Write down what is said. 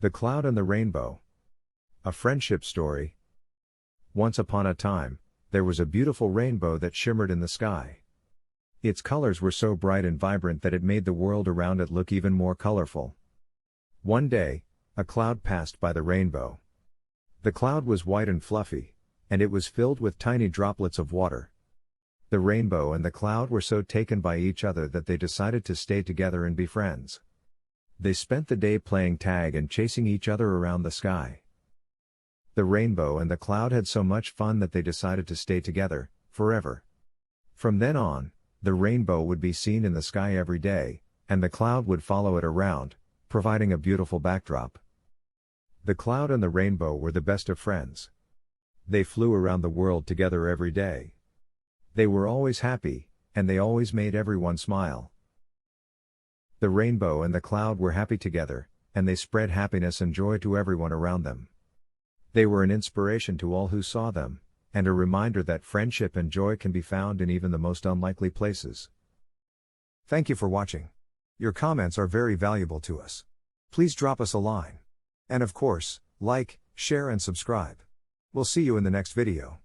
The Cloud and the Rainbow. A friendship story. Once upon a time, there was a beautiful rainbow that shimmered in the sky. Its colors were so bright and vibrant that it made the world around it look even more colorful. One day, a cloud passed by the rainbow. The cloud was white and fluffy, and it was filled with tiny droplets of water. The rainbow and the cloud were so taken by each other that they decided to stay together and be friends. They spent the day playing tag and chasing each other around the sky. The rainbow and the cloud had so much fun that they decided to stay together, forever. From then on, the rainbow would be seen in the sky every day, and the cloud would follow it around, providing a beautiful backdrop. The cloud and the rainbow were the best of friends. They flew around the world together every day. They were always happy, and they always made everyone smile. The rainbow and the cloud were happy together, and they spread happiness and joy to everyone around them. They were an inspiration to all who saw them, and a reminder that friendship and joy can be found in even the most unlikely places. Thank you for watching. Your comments are very valuable to us. Please drop us a line. And of course, like, share and subscribe. We'll see you in the next video.